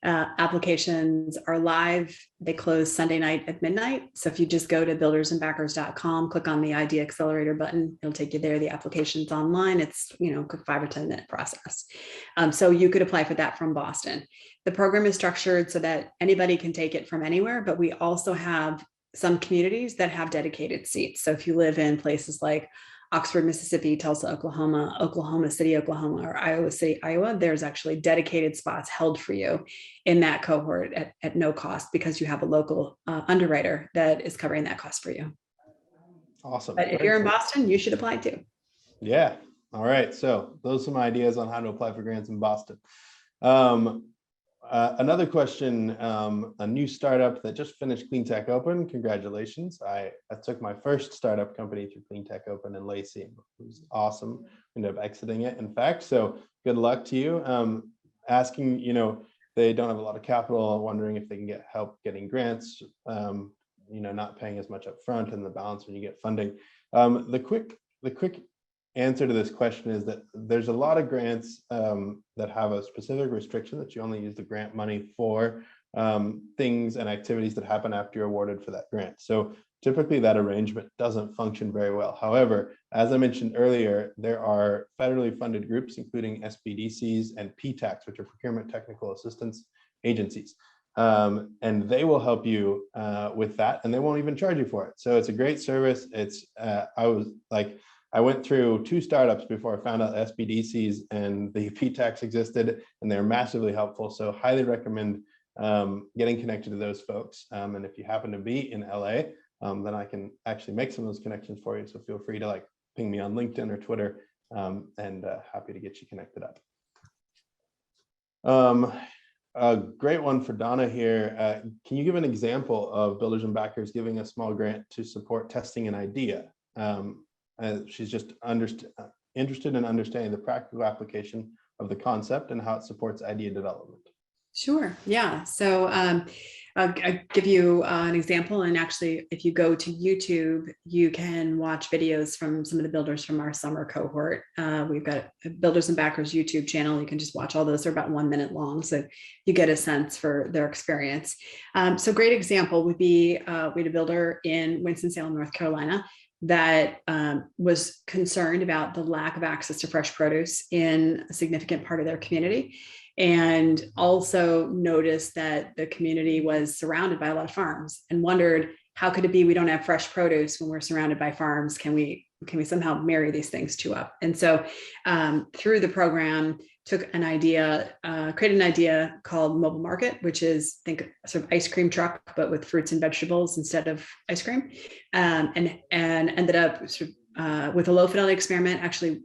Applications are live. They close Sunday night at midnight. So if you just go to buildersandbackers.com, click on the ID Accelerator button, it'll take you there. The application's online. It's, a quick 5 or 10 minute process. So you could apply for that from Boston. The program is structured so that anybody can take it from anywhere, but we also have some communities that have dedicated seats. So if you live in places like Oxford, Mississippi, Tulsa, Oklahoma, Oklahoma City, Oklahoma, or Iowa City, Iowa, there's actually dedicated spots held for you in that cohort at no cost, because you have a local underwriter that is covering that cost for you. Awesome. But if you're in Boston, you should apply too. Yeah. All right. So those are some ideas on how to apply for grants in Boston. Another question, a new startup that just finished Clean Tech Open. Congratulations. I took my first startup company through Clean Tech Open in Lacey. It was awesome. Ended up exiting it, in fact. So good luck to you. Asking, they don't have a lot of capital, wondering if they can get help getting grants, not paying as much up front and the balance when you get funding. The quick answer to this question is that there's a lot of grants that have a specific restriction that you only use the grant money for things and activities that happen after you're awarded for that grant. So typically that arrangement doesn't function very well. However, as I mentioned earlier, there are federally funded groups, including SBDCs and PTACs, which are Procurement Technical Assistance Agencies. And they will help you with that, and they won't even charge you for it. So it's a great service. It's I went through 2 startups before I found out SBDCs and the PTACs existed, and they're massively helpful. So highly recommend getting connected to those folks. And if you happen to be in LA, then I can actually make some of those connections for you. So feel free to ping me on LinkedIn or Twitter, and happy to get you connected up. A great one for Donna here. Can you give an example of Builders and Backers giving a small grant to support testing an idea? She's just interested in understanding the practical application of the concept and how it supports idea development. Sure. Yeah. So I'll give you an example. And actually, if you go to YouTube, you can watch videos from some of the builders from our summer cohort. We've got a Builders and Backers YouTube channel. You can just watch all those. They're about 1 minute long, so you get a sense for their experience. So a great example would be we had a builder in Winston-Salem, North Carolina, that was concerned about the lack of access to fresh produce in a significant part of their community, and also noticed that the community was surrounded by a lot of farms and wondered, how could it be we don't have fresh produce when we're surrounded by farms? Can we can we somehow marry these things two up? And so through the program, took an idea, created an idea called Mobile Market, which is, think, sort of ice cream truck, but with fruits and vegetables instead of ice cream, and ended up sort of, with a low fidelity experiment, actually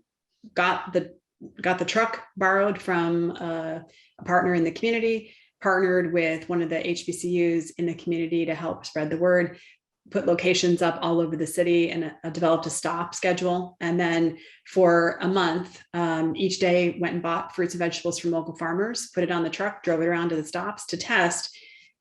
got the truck borrowed from a partner in the community, partnered with one of the HBCUs in the community to help spread the word, put locations up all over the city, and developed a stop schedule. And then for a month, each day went and bought fruits and vegetables from local farmers, put it on the truck, drove it around to the stops to test,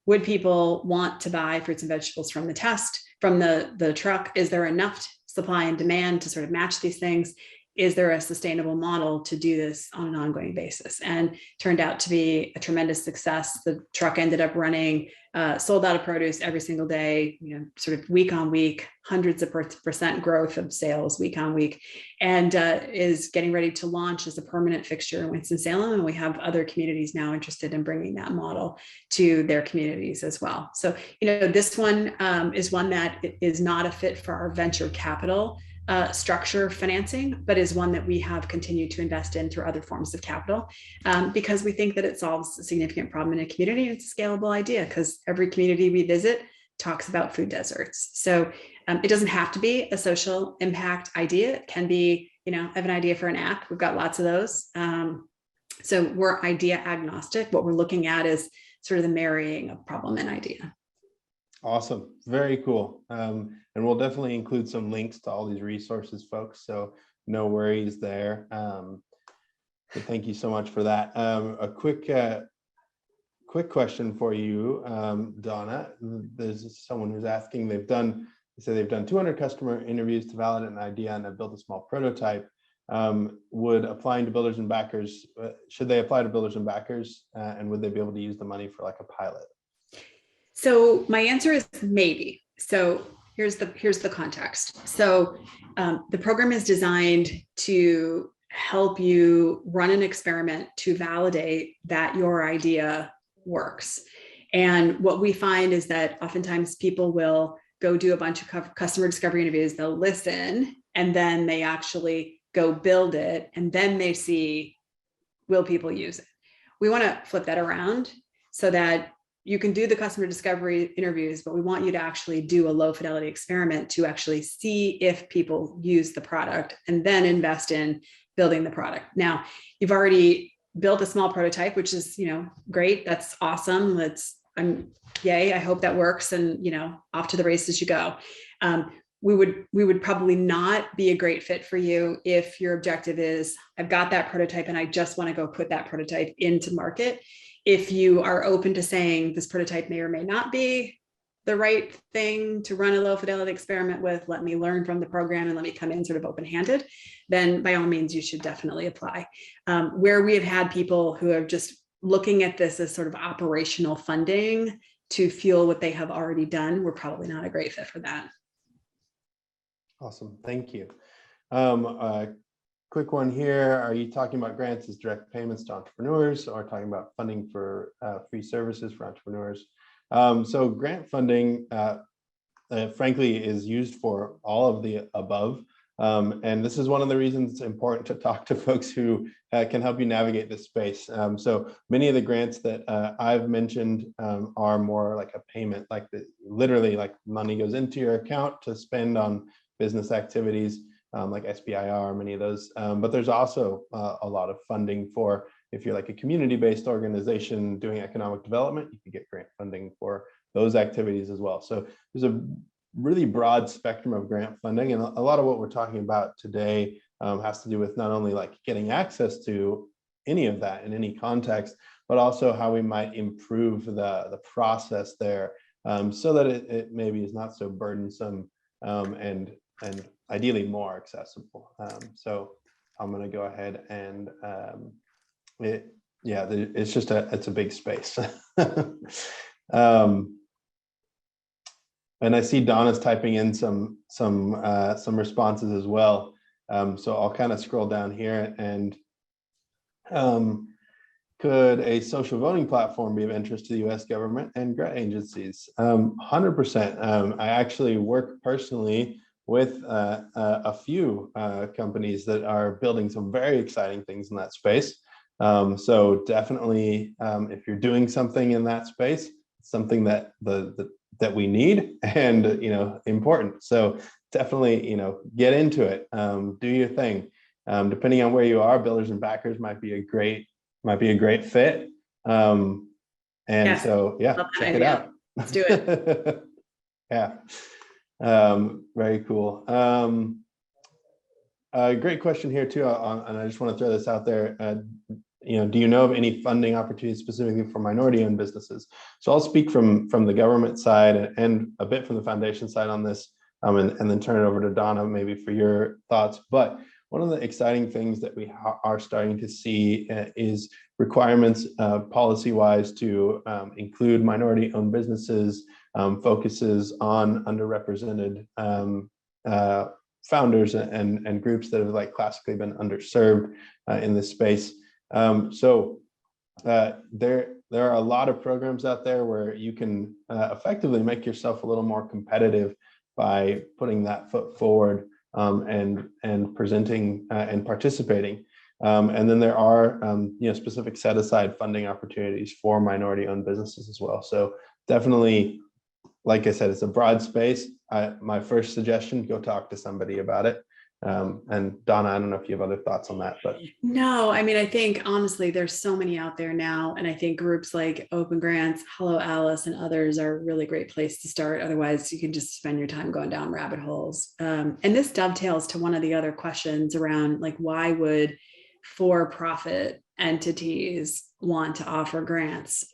would people want to buy fruits and vegetables from the truck? Is there enough supply and demand to sort of match these things? Is there a sustainable model to do this on an ongoing basis? And turned out to be a tremendous success. The truck ended up running, sold out of produce every single day, sort of week on week, hundreds of percent growth of sales week on week, and is getting ready to launch as a permanent fixture in Winston-Salem. And we have other communities now interested in bringing that model to their communities as well. So, this one is one that is not a fit for our venture capital structure financing, but is one that we have continued to invest in through other forms of capital, because we think that it solves a significant problem in a community. It's a scalable idea because every community we visit talks about food deserts. So it doesn't have to be a social impact idea. It can be, I have an idea for an app. We've got lots of those. So we're idea agnostic. What we're looking at is sort of the marrying of problem and idea. Awesome. Very cool. And we'll definitely include some links to all these resources, folks. So no worries there. So thank you so much for that. A quick question for you, Donna. There's someone who's asking, they say they've done 200 customer interviews to validate an idea and have built a small prototype. Would applying to builders and backers, should they apply to builders and backers, and would they be able to use the money for like a pilot? So my answer is maybe. So here's the context. So the program is designed to help you run an experiment to validate that your idea works. And what we find is that oftentimes people will go do a bunch of customer discovery interviews, they'll listen, and then they actually go build it, and then they see, will people use it? We want to flip that around so that you can do the customer discovery interviews, but we want you to actually do a low fidelity experiment to actually see if people use the product and then invest in building the product. Now, you've already built a small prototype, which is, great. That's awesome. Yay. I hope that works. And, off to the races you go. We would probably not be a great fit for you if your objective is, I've got that prototype and I just want to go put that prototype into market. If you are open to saying this prototype may or may not be the right thing to run a low fidelity experiment with, let me learn from the program and let me come in sort of open-handed, then by all means, you should definitely apply. Where we have had people who are just looking at this as sort of operational funding to fuel what they have already done, we're probably not a great fit for that. Awesome, thank you. Quick one here. Are you talking about grants as direct payments to entrepreneurs, or talking about funding for free services for entrepreneurs? So grant funding, frankly, is used for all of the above. And this is one of the reasons it's important to talk to folks who can help you navigate this space. So many of the grants that I've mentioned are more like a payment, literally like money goes into your account to spend on business activities. Like SBIR, many of those, but there's also a lot of funding for, if you're like a community-based organization doing economic development, you can get grant funding for those activities as well. So there's a really broad spectrum of grant funding, and a lot of what we're talking about today has to do with not only like getting access to any of that in any context, but also how we might improve the process there, so that it maybe is not so burdensome and ideally more accessible. So I'm going to go ahead and it's a big space. And I see Donna's typing in some responses as well. So I'll kind of scroll down here, and could a social voting platform be of interest to the U.S. government and grant agencies? 100%. I actually work personally with a few companies that are building some very exciting things in that space. So definitely, if you're doing something in that space, something that that we need and important. So definitely, get into it. Do your thing. Depending on where you are, builders and backers might be a great fit. And Yes, so, yeah, love that check it idea. out. Let's do it. Yeah. Very cool. Great question here too, and I just want to throw this out there. Do you know of any funding opportunities specifically for minority-owned businesses? So I'll speak from the government side and a bit from the foundation side on this, and then turn it over to Donna maybe for your thoughts. But one of the exciting things that we are starting to see is requirements policy-wise to include minority-owned businesses, focuses on underrepresented founders and groups that have like classically been underserved in this space. So there are a lot of programs out there where you can effectively make yourself a little more competitive by putting that foot forward and presenting and participating. And then there are specific set aside funding opportunities for minority owned businesses as well. So definitely, like I said, it's a broad space. My first suggestion, go talk to somebody about it. And Donna, I don't know if you have other thoughts on that, but. No, I mean, I think honestly, there's so many out there now. And I think groups like OpenGrants, Hello Alice, and others are a really great place to start. Otherwise, you can just spend your time going down rabbit holes. And this dovetails to one of the other questions around like, why would for-profit entities want to offer grants?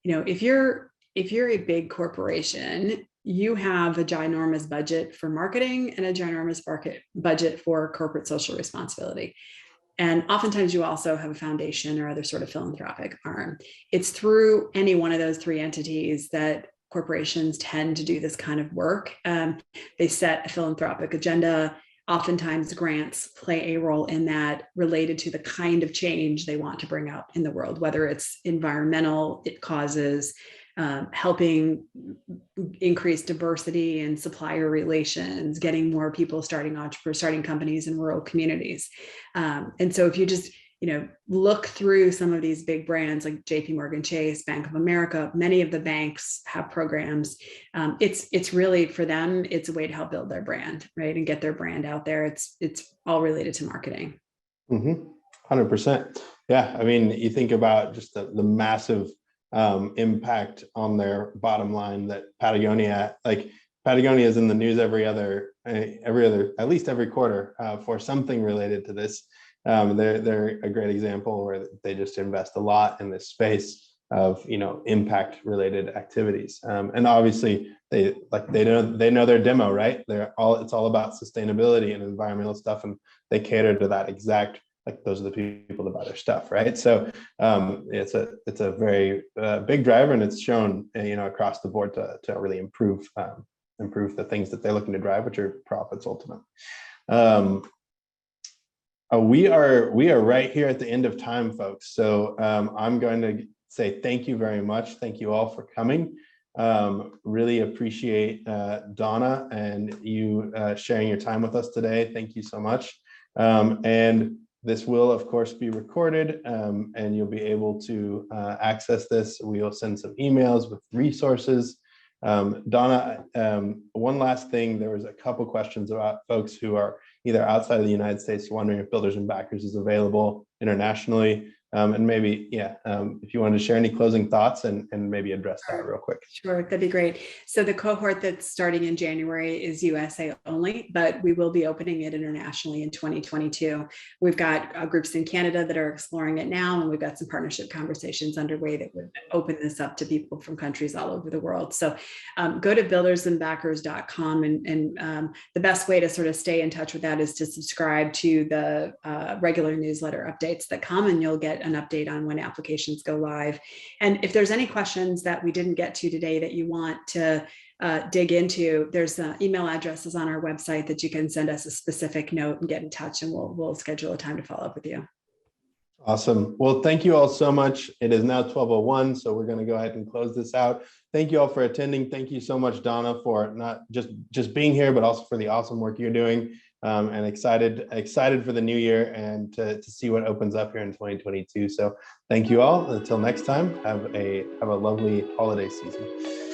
If you're a big corporation, you have a ginormous budget for marketing and a ginormous budget for corporate social responsibility. And oftentimes you also have a foundation or other sort of philanthropic arm. It's through any one of those three entities that corporations tend to do this kind of work. They set a philanthropic agenda. Oftentimes grants play a role in that, related to the kind of change they want to bring out in the world, whether it's environmental causes, helping increase diversity in supplier relations, getting more people starting companies in rural communities. And so if you just, look through some of these big brands like JP Morgan Chase, Bank of America, many of the banks have programs. It's really for them, it's a way to help build their brand, right? And get their brand out there. It's all related to marketing. 100%. Yeah. I mean, you think about just the massive impact on their bottom line that Patagonia is in the news at least every quarter for something related to this. They're a great example where they just invest a lot in this space of impact related activities, and obviously they know their demo, right? It's all about sustainability and environmental stuff, and they cater to that exact. Like those are the people that buy their stuff, right? So it's a very big driver, and it's shown across the board to really improve the things that they're looking to drive, which are profits ultimately. We are right here at the end of time, folks. So I'm going to say thank you very much. Thank you all for coming. Really appreciate Donna and you sharing your time with us today. Thank you so much. And this will, of course, be recorded, and you'll be able to access this. We'll send some emails with resources. Donna, one last thing, there was a couple questions about folks who are either outside of the United States wondering if Builders and Backers is available internationally. And maybe, if you wanted to share any closing thoughts and maybe address that real quick. Sure, that'd be great. So the cohort that's starting in January is USA only, but we will be opening it internationally in 2022. We've got groups in Canada that are exploring it now, and we've got some partnership conversations underway that would open this up to people from countries all over the world. So go to buildersandbackers.com, and the best way to sort of stay in touch with that is to subscribe to the regular newsletter updates that come, and you'll get an update on when applications go live. And if there's any questions that we didn't get to today that you want to dig into, there's email addresses on our website that you can send us a specific note and get in touch, and we'll schedule a time to follow up with you. Awesome. Well, thank you all so much. It is now 12:01, so we're going to go ahead and close this out. Thank you all for attending. Thank you so much, Donna, for not just being here, but also for the awesome work you're doing. And excited for the new year and to see what opens up here in 2022. So thank you all. Until next time, have a lovely holiday season.